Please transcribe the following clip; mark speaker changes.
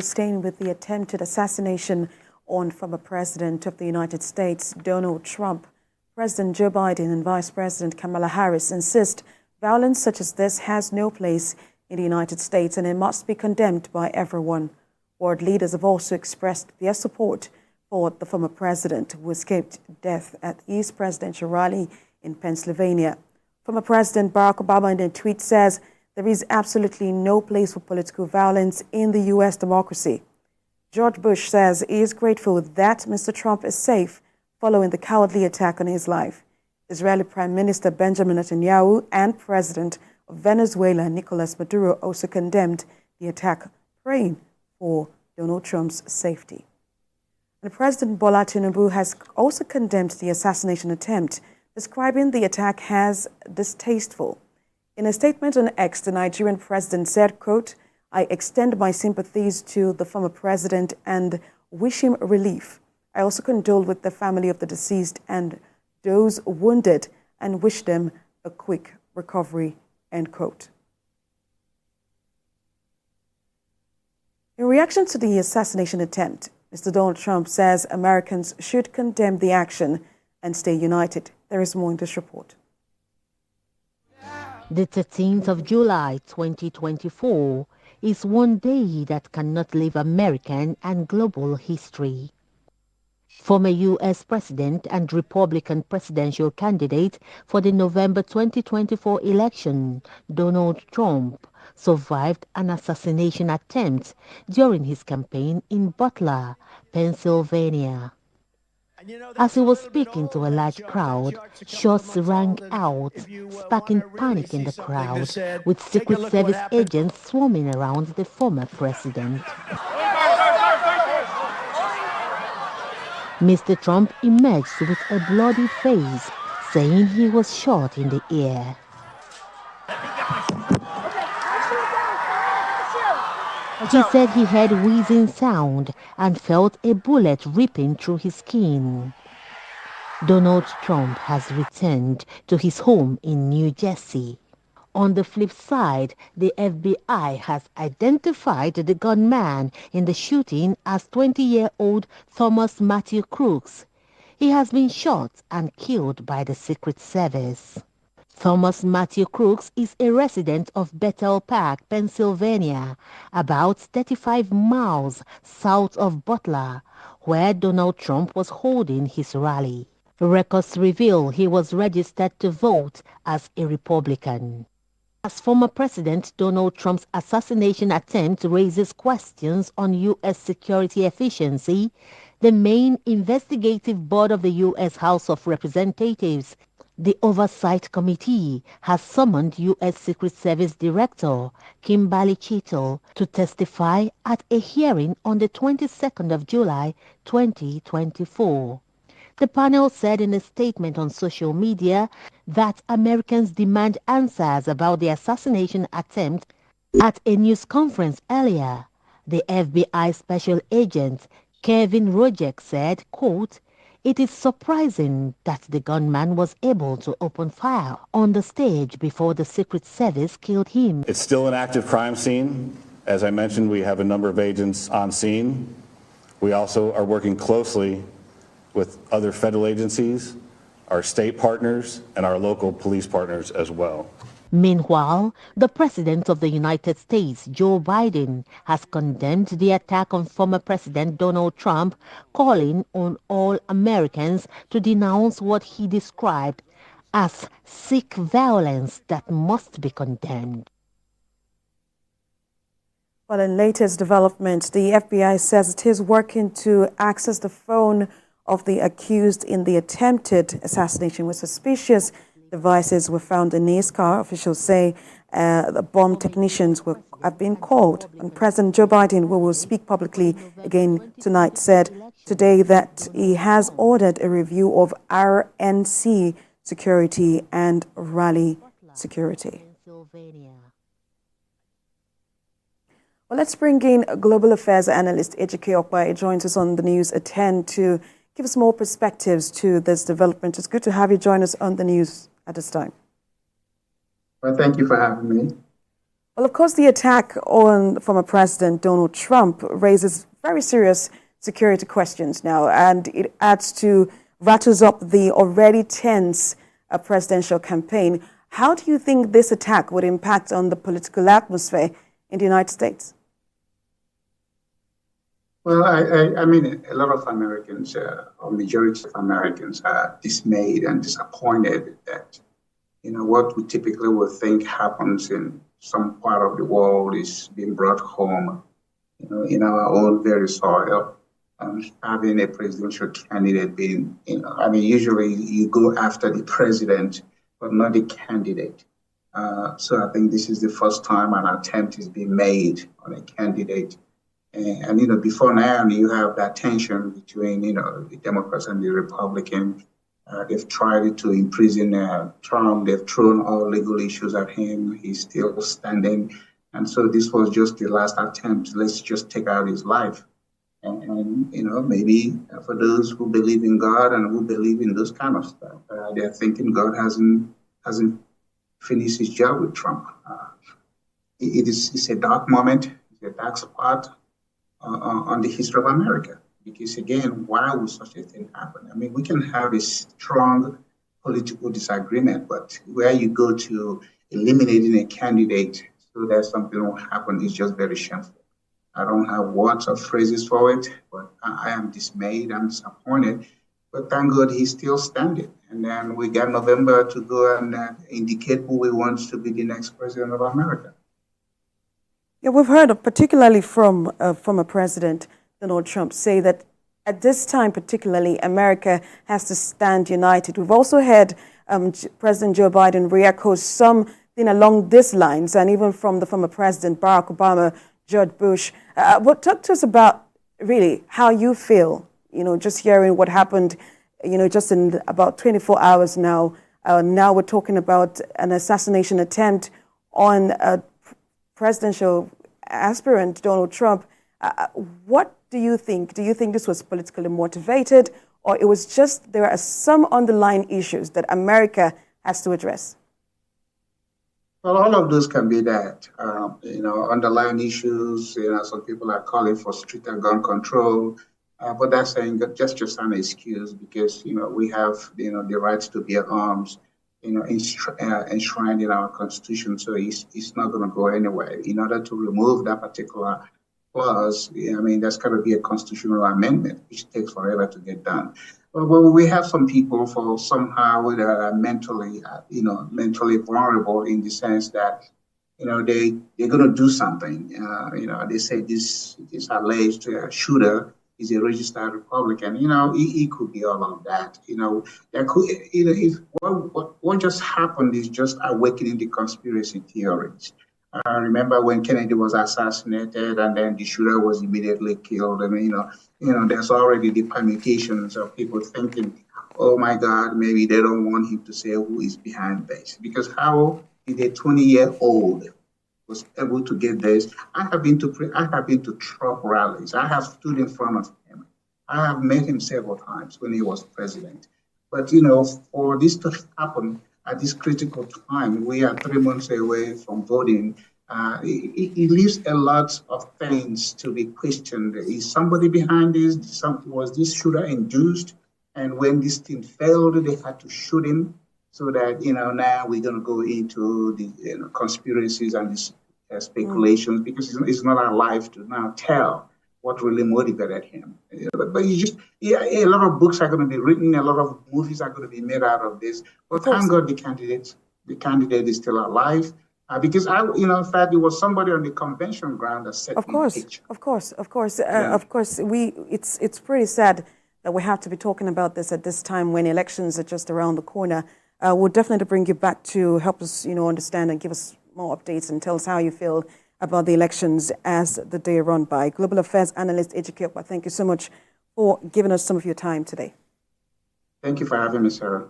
Speaker 1: Staying with the attempted assassination on former President of the United States, Donald Trump, President Joe Biden and Vice President Kamala Harris insist violence such as this has no place in the United States and it must be condemned by everyone. World leaders have also expressed their support for the former president who escaped death at his presidential rally in Pennsylvania. Former President Barack Obama in a tweet says there is absolutely no place for political violence in the U.S. democracy. George Bush says he is grateful that Mr. Trump is safe following the cowardly attack on his life. Israeli Prime Minister Benjamin Netanyahu and President of Venezuela Nicolas Maduro also condemned the attack, praying for Donald Trump's safety. And President Bola Tinubu has also condemned the assassination attempt, describing the attack as distasteful. In a statement on X, the Nigerian president said, quote, "I extend my sympathies to the former president and wish him relief. I also condole with the family of the deceased and those wounded and wish them a quick recovery," end quote. In reaction to the assassination attempt, Mr. Donald Trump says Americans should condemn the action and stay united. There is more in this report.
Speaker 2: The 13th of July 2024 is one day that cannot leave American and global history. Former U.S. President and Republican presidential candidate for the November 2024 election, Donald Trump, survived an assassination attempt during his campaign in Butler, Pennsylvania. As he was speaking to a large crowd, shots rang out, sparking panic in the crowd, with Secret Service agents swarming around the former president. Mr. Trump emerged with a bloody face, saying he was shot in the ear. He said he heard wheezing sound and felt a bullet ripping through his skin. Donald Trump has returned to his home in New Jersey. On the flip side, the FBI has identified the gunman in the shooting as 20-year-old Thomas Matthew Crooks. He has been shot and killed by the Secret Service. Thomas Matthew Crooks is a resident of Bethel Park, Pennsylvania, about 35 miles south of Butler, where Donald Trump was holding his rally. Records reveal he was registered to vote as a Republican. As former President Donald Trump's assassination attempt raises questions on U.S. security efficiency, the main investigative board of the U.S. House of Representatives, the Oversight Committee, has summoned U.S. Secret Service Director Kimberly Chittle to testify at a hearing on the 22nd of July 2024. The panel said in a statement on social media that Americans demand answers about the assassination attempt. At a news conference earlier, the FBI Special Agent Kevin Rojek said, quote, "It is surprising that the gunman was able to open fire on the stage before the Secret Service killed him."
Speaker 3: It's still an active crime scene. As I mentioned, we have a number of agents on scene. We also are working closely with other federal agencies, our state partners, and our local police partners as well.
Speaker 2: Meanwhile, the President of the United States, Joe Biden, has condemned the attack on former President Donald Trump, calling on all Americans to denounce what he described as sick violence that must be condemned.
Speaker 1: Well, in latest developments, the FBI says it is working to access the phone of the accused in the attempted assassination with suspicious devices were found in his car. Officials say the bomb technicians have been called. And President Joe Biden, who will speak publicly again tonight, said today that he has ordered a review of RNC security and rally security. Well, let's bring in global affairs analyst Ejike Okpa. He joins us on the news at 10 to give us more perspectives to this development. It's good to have you join us on the news at this time.
Speaker 4: Well, thank you for having me.
Speaker 1: Well, of course, the attack on former President Donald Trump raises very serious security questions now, and it rattles up the already tense presidential campaign. How do you think this attack would impact on the political atmosphere in the United States?
Speaker 4: Well, I mean, a lot of Americans, or majority of Americans, are dismayed and disappointed that, what we typically would think happens in some part of the world is being brought home, in our own very soil. Having a presidential candidate being, I mean, usually you go after the president, but not the candidate. So I think this is the first time an attempt is being made on a candidate. And before now, you have that tension between, the Democrats and the Republicans. They've tried to imprison Trump. They've thrown all legal issues at him. He's still standing. And so this was just the last attempt. Let's just take out his life. And maybe for those who believe in God and who believe in this kind of stuff, they're thinking God hasn't finished his job with Trump. It's a dark moment. It's a dark spot on the history of America. Because again, why would such a thing happen? I mean, we can have a strong political disagreement, but where you go to eliminating a candidate so that something will happen is just very shameful. I don't have words or phrases for it, but I am dismayed, I'm disappointed. But thank God he's still standing. And then we got November to go and indicate who we want to be the next president of America.
Speaker 1: Yeah, we've heard, particularly from former President Donald Trump, say that at this time, particularly, America has to stand united. We've also heard President Joe Biden re-echo something along these lines, and even from the former President Barack Obama, George Bush. But talk to us about really how you feel, just hearing what happened, just in about 24 hours now. Now we're talking about an assassination attempt on presidential aspirant Donald Trump. What do you think? Do you think this was politically motivated, or it was just there are some underlying issues that America has to address?
Speaker 4: Well, all of those can be that, underlying issues. Some people are calling for stricter gun control, but that's saying that just an excuse because we have the right to bear arms, enshrined in our Constitution. So it's not going to go anywhere. In order to remove that particular clause, there's got to be a constitutional amendment, which takes forever to get done. Well, we have some people for somehow that are mentally vulnerable in the sense that, they're going to do something. They say this alleged shooter is a registered Republican. It could be all of that. There could, if what just happened is just awakening the conspiracy theories. I remember when Kennedy was assassinated and then the shooter was immediately killed. There's already the permutations of people thinking, oh my God, maybe they don't want him to say who is behind this. Because how did a 20-year-old was able to get this? I have been to Trump rallies. I have stood in front of him. I have met him several times when he was president. But, for this to happen, at this critical time, we are 3 months away from voting. It leaves a lot of things to be questioned. Is somebody behind this? Was this shooter induced? And when this thing failed, they had to shoot him. So that, now we're going to go into the conspiracies and the speculations because it's not our life to now tell what really motivated him. But a lot of books are going to be written, a lot of movies are going to be made out of this. But thank God the candidate is still alive. Because in fact, it was somebody on the convention ground that set the picture.
Speaker 1: Of course. It's pretty sad that we have to be talking about this at this time when elections are just around the corner. We'll definitely bring you back to help us, understand and give us more updates and tell us how you feel about the elections as the day run by. Global Affairs Analyst Ejike, thank you so much for giving us some of your time today.
Speaker 4: Thank you for having me, Sarah.